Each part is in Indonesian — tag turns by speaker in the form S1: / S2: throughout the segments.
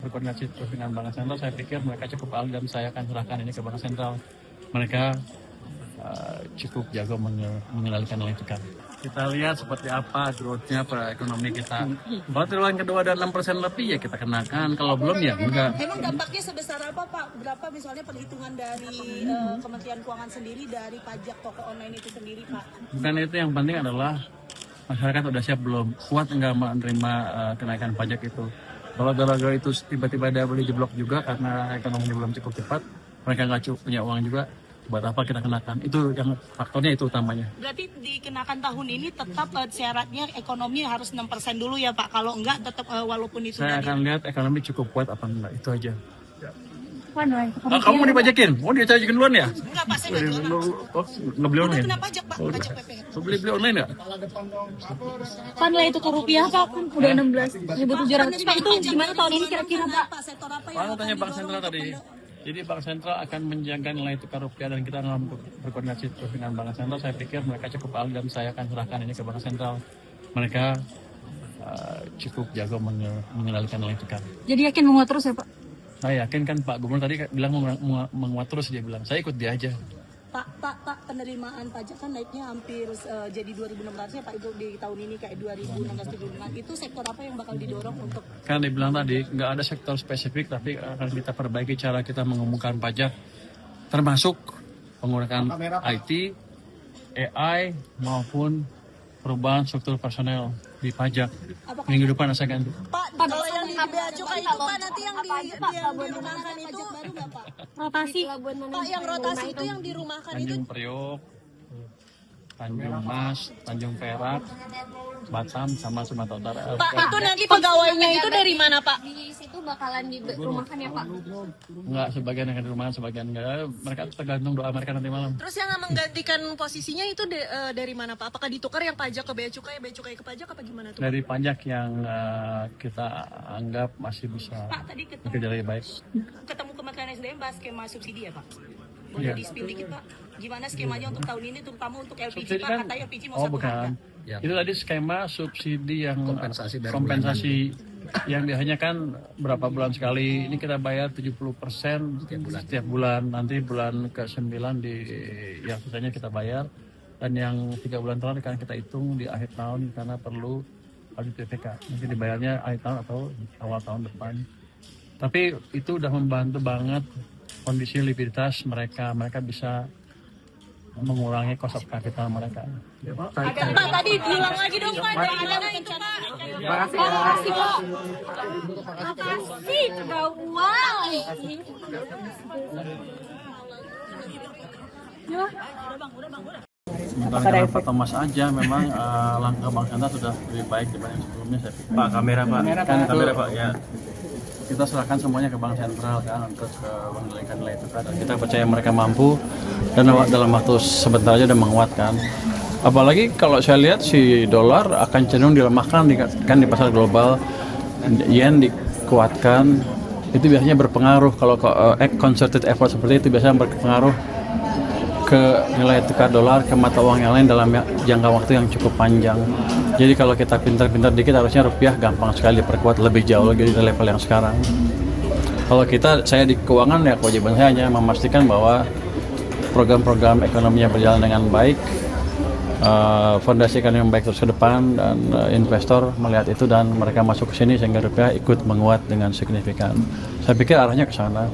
S1: berkoordinasi terus dengan Bank Sentral. Saya pikir mereka cukup ahli dan saya akan serahkan ini ke Bank Sentral. Mereka cukup jago mengendalikan nilai tukar. Kita lihat seperti apa growth-nya ekonomi kita. Kalau triwulan kedua ada 6% lebih ya kita kenakan, kalau belum ya enggak.
S2: Emang dampaknya sebesar apa Pak? Berapa misalnya perhitungan dari Kementerian Keuangan sendiri dari pajak toko online itu sendiri Pak?
S1: Bukan itu, yang penting adalah masyarakat udah siap belum, kuat enggak menerima kenaikan pajak itu. Kalau gara-gara itu tiba-tiba ada beli jeblok juga karena ekonominya belum cukup cepat, mereka nggak cukup punya uang juga, buat apa kita kenakan? Itu yang faktornya itu utamanya.
S2: Berarti dikenakan tahun ini tetap syaratnya ekonomi harus 6% dulu ya Pak. Kalau enggak tetap walaupun itu
S1: Saya akan lihat ekonomi cukup kuat apa enggak, itu aja. Kamu mau
S2: iya.
S1: dipajakin? Mau dipajakin duluan ya?
S2: Enggak Pak, saya enggak jualan.
S1: Nggak beli online?
S2: Kena pajak Pak, pajak PPh.
S1: Beli online nggak?
S3: Pak, nilai tukar rupiah Pak kan udah 16.700 Pak, itu gimana tahun ini kira-kira Pak?
S2: Sektor apa
S1: Pak, tanya Bank Sentral tadi. Jadi Bank Sentral akan menjaga nilai tukar rupiah dan kita akan berkoordinasi terus dengan Bank Sentral. Saya pikir mereka cukup ahli dan saya akan serahkan ini ke Bank Sentral. Mereka cukup jago mengendalikan nilai tukar.
S3: Jadi yakin menguat terus ya Pak?
S1: Saya yakin kan Pak Gubernur tadi bilang menguat terus, dia bilang. Saya ikut dia aja.
S2: Pak, penerimaan pajak kan naiknya hampir jadi 2.600 ya Pak, itu di tahun ini kayak 2.675. Itu sektor apa yang bakal didorong untuk?
S1: Kan dia bilang tadi nggak ada sektor spesifik, tapi akan kita perbaiki cara kita mengumumkan pajak, termasuk penggunaan IT, AI maupun perubahan struktur personel di pajak. Minggu depan saya ganti.
S2: Pak, kalau yang di bea cukai itu Pak nanti yang dirumahkan itu baru nggak Pak?
S3: Rotasi.
S2: Pak, yang rotasi itu yang dirumahkan itu
S1: Tanjung Priok, Tanjung Mas, Tanjung Perak, Batam, sama Sumatera Utara.
S2: Pak, itu nanti pegawainya itu dari mana Pak?
S3: Di situ bakalan dirumahkan ya Pak?
S1: Enggak, sebagian akan di rumah, sebagian enggak. Mereka tergantung doa mereka nanti malam.
S2: Terus yang menggantikan posisinya itu dari mana Pak? Apakah ditukar yang pajak ke bea cukai ke pajak apa gimana tuh?
S1: Dari pajak yang kita anggap masih bisa
S2: Pak, tadi
S1: bekerja lebih baik.
S2: ketemu Kementerian SDM bahas skema subsidi ya Pak? Boleh
S1: Iya.
S2: di-spill dikit Pak? Gimana skemanya untuk tahun ini terutama untuk LPG
S1: Subsidi
S2: Pak?
S1: kan?
S2: Katanya LPG mau
S1: Oh
S2: satu
S1: bukan.
S2: harga.
S4: Ya.
S1: Itu tadi skema subsidi yang
S4: kompensasi
S1: yang biasanya kan berapa bulan sekali. Ini kita bayar 70% setiap bulan. Nanti bulan ke-9 yang sisanya kita bayar. Dan yang 3 bulan terakhir kan kita hitung di akhir tahun karena perlu audit BPK. Nanti dibayarnya akhir tahun atau awal tahun depan. Tapi itu udah membantu banget kondisi likuiditas mereka. Mereka bisa mengurangi cost of capital mereka.
S2: Pak, tadi diulang lagi dong Pak, ada itu Pak.
S3: Makasih Pak. Makasih, udah uang.
S1: Sementara karena Pak Thomas aja memang langkah Bank Sentral sudah lebih baik dibanding sebelumnya. Saya pikir.
S4: Pak, kamera Pak.
S1: Kan
S4: Kamera Pak ya.
S1: Kita serahkan semuanya ke Bank Sentral kan untuk mengendalikan nilai tukar, dan kita percaya mereka mampu dan dalam waktu sebentar aja udah menguatkan. Apalagi kalau saya lihat si dolar akan cenderung dilemahkan kan di pasar global, yen dikuatkan, itu biasanya berpengaruh kalau concerted effort seperti itu biasanya berpengaruh ke nilai tukar dolar ke mata uang yang lain dalam jangka waktu yang cukup panjang. Jadi kalau kita pintar-pintar dikit harusnya rupiah gampang sekali diperkuat lebih jauh lagi dari level yang sekarang. Kalau saya di keuangan ya kewajiban saya hanya memastikan bahwa program-program ekonominya berjalan dengan baik, fondasi ekonomi yang baik terus ke depan, dan investor melihat itu dan mereka masuk ke sini sehingga rupiah ikut menguat dengan signifikan. Saya pikir arahnya ke sana.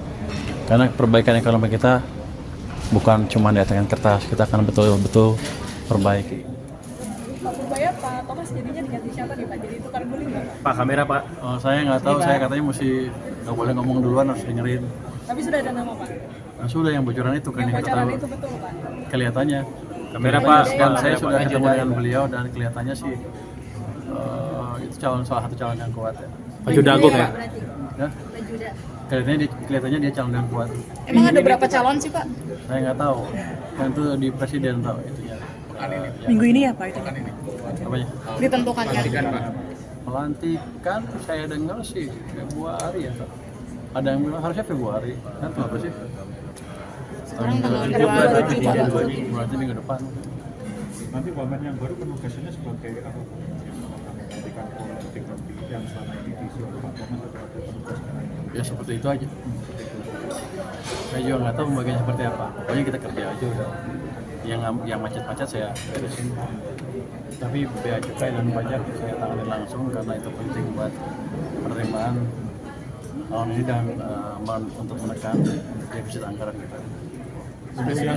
S1: Karena perbaikan ekonomi kita bukan cuma di atas kertas, kita akan betul-betul perbaiki.
S5: Pak Purbaya, Pak Thomas jadinya diganti siapa nih Pak? Jadi tukar guling nggak Pak?
S4: Pak, kamera Pak.
S1: Oh, saya nggak tahu, saya katanya mesti nggak boleh ngomong duluan, harus dengerin.
S5: Tapi sudah ada nama Pak?
S1: Nah, sudah yang bocoran itu kan
S5: Yang
S1: kita
S5: bocoran
S1: tahu.
S5: itu betul Pak?
S1: Kelihatannya.
S4: Kamera Pak.
S1: Dan saya
S4: Kamera,
S1: sudah
S4: Pak.
S1: ketemu dengan beliau dan kelihatannya sih itu salah satu calon yang kuat ya.
S4: Maju Dagung ya.
S1: Ya? Kelihatannya dia calon yang kuat.
S5: Emang ada berapa calon sih Pak?
S1: Saya nggak tahu. Kan itu di presiden tahu itunya.
S5: Minggu ini ya Pak itu?
S1: Apanya?
S5: Ditentukannya.
S1: Pelantikan saya dengar sih Februari ya. Ada yang bilang harusnya Februari. Kan apa sih?
S5: Sekarang tanggal Februari.
S1: Berarti minggu depan.
S6: Nanti wamen yang baru penugasannya sebagai apa? kebijakan politik yang selama ini disuruh Pak Komar terhadap petugas sekarang?
S1: Ya seperti itu aja. Saya juga nggak tahu pembagiannya seperti apa. Pokoknya kita kerja aja udah. Yang macet-macet saya beresin. Tapi bea cukai dan pajak saya tangani langsung karena itu penting buat penerimaan tahun ini dan untuk menekan defisit anggaran kita.
S5: Pak, tadi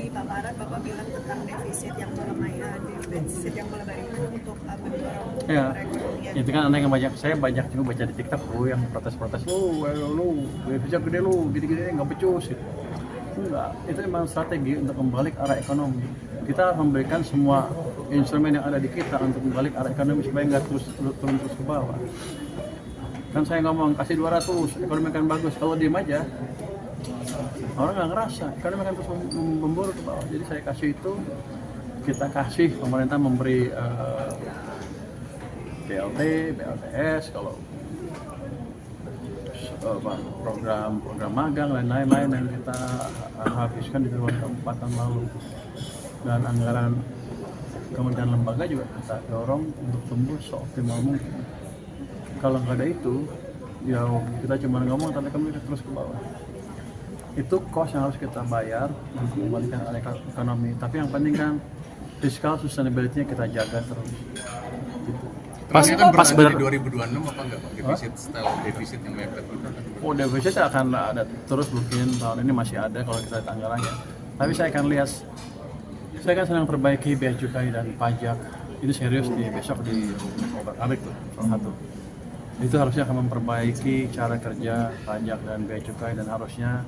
S5: di paparan Bapak bilang tentang defisit yang melemah itu untuk mendorong
S1: Ya,
S5: perekonomian.
S1: itu kan aneh yang banyak. Saya banyak juga baca di TikTok yang protes-protes. Lu, defisit gede lu, gede-gede nggak becus. Gitu. Enggak, itu memang strategi untuk membalik arah ekonomi. Kita harus memberikan semua instrumen yang ada di kita untuk membalik arah ekonomi supaya nggak turun terus ke bawah. Kan saya ngomong kasih 200, ekonomi akan bagus. Kalau diem aja, orang nggak ngerasa, ekonomi akan terus memburuk ke bawah. Jadi saya kasih itu, kita kasih pemerintah memberi BLT, BLTS, kalau program magang dan lain-lain yang kita habiskan di luar kabupaten lalu, dan anggaran kementerian lembaga juga kita dorong untuk tumbuh seoptimal mungkin. Kalau nggak ada itu, ya kita cuma ngomong tapi kami terus ke bawah. Itu cost yang harus kita bayar untuk membalikan arah ekonomi. Tapi yang penting kan fiscal sustainability-nya kita jaga terus. Gitu.
S7: Pas benar 2026 apa enggak Pak? Defisit style defisit yang mepet gitu.
S1: Oh, defisit akan ada terus mungkin tahun ini masih ada kalau kita lihat anggarannya. Tapi saya akan lihat, saya kan sedang perbaiki bea cukai dan pajak. Ini serius di besok di Obrak-abrik tuh salah satu. Itu harusnya akan memperbaiki cara kerja pajak dan bea cukai dan harusnya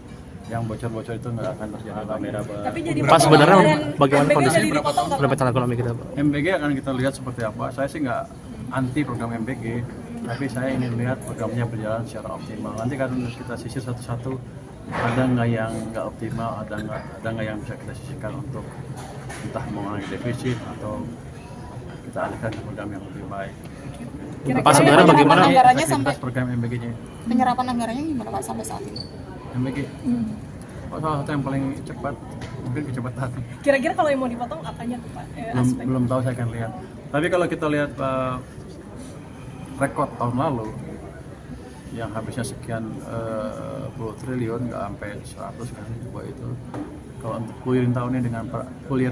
S1: yang bocor-bocor itu nggak akan terjadi lagi.
S5: Tapi jadi
S4: Pas sebenarnya bagaimana
S5: MBG
S4: kondisi
S5: jadi dipotong nggak?
S4: pendapatan ekonomi kita, Pak?
S1: MBG akan kita lihat seperti apa. Saya sih nggak anti program MBG, tapi saya ingin lihat programnya berjalan secara optimal. Nanti kan kita sisir satu-satu, ada nggak yang nggak optimal, ada nggak yang bisa kita sisihkan untuk entah mengurangi defisit atau kita alihkan ke program yang lebih baik.
S4: Pak sebenarnya bagaimana
S3: anggarannya
S1: Aktivitas program MBG-nya?
S3: Penyerapan anggarannya gimana Pak sampai saat ini?
S1: MBG? Salah satu yang paling cepat, mungkin kecepatan.
S5: Kira-kira kalau yang mau dipotong apanya tuh Pak?
S1: Belum tahu, saya akan lihat. Tapi kalau kita lihat rekod tahun lalu yang habisnya sekian puluh triliun, nggak sampai 100 kan coba itu. Kalau untuk full year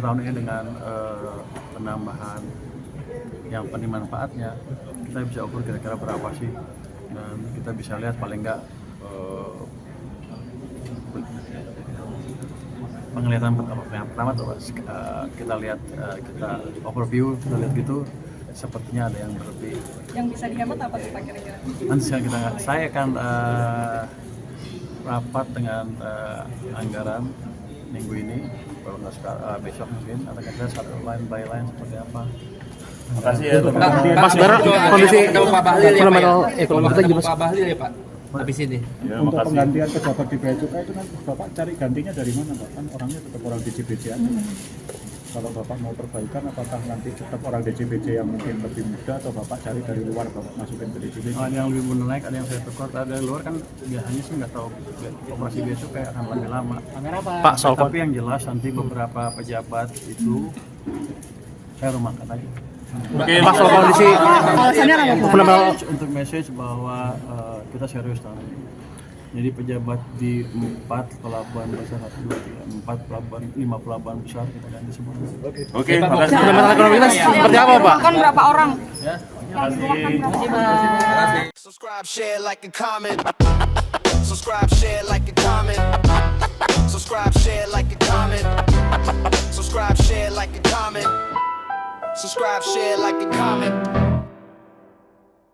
S1: tahun ini dengan penambahan yang penting manfaatnya, kita bisa ukur kira-kira berapa sih, dan kita bisa lihat paling nggak penglihatan yang pertama tuh kita lihat kita overview, kita lihat gitu sepertinya ada yang berlebih.
S5: Yang bisa dihemat apa tuh Pak kira-kira?
S1: Nanti saya akan rapat dengan anggaran minggu ini, kalau nggak besok mungkin, atau kita satu line by line seperti apa.
S4: Mas sebenarnya kondisi fundamental ekonomi kita gimana?
S7: Pak Bahlil ya Pak. Habis ini.
S6: Ya, untuk penggantian pejabat di bea cukai itu nanti Bapak cari gantinya dari mana Pak? Kan orangnya tetap orang DJBJ aja. Kalau Bapak mau perbaikan, apakah nanti tetap orang DJBJ yang mungkin lebih muda atau Bapak cari dari luar Bapak masukin ke DJBJ?
S1: Ada yang lebih muda naik, ada yang saya tukar, ada dari luar kan biasanya sih nggak tahu operasi bea cukai akan lebih lama.
S4: Pak soal
S1: Tapi yang jelas nanti beberapa pejabat itu saya rumahkan aja.
S4: Pak soal kondisi fundamental
S1: Untuk message bahwa kita serius tahun ini. Jadi pejabat di 4 pelabuhan besar, 1, 2, 3, 4 pelabuhan, 5 pelabuhan besar kita ganti semua.
S4: Oke, fundamental ekonomi kita seperti apa, Pak?
S3: Kan berapa orang?
S1: Ya.
S8: Subscribe, share, like, and comment. Subscribe, share, like, and comment. Subscribe, share, like, and comment. Subscribe, share, like, and comment. Subscribe, share, like, and comment.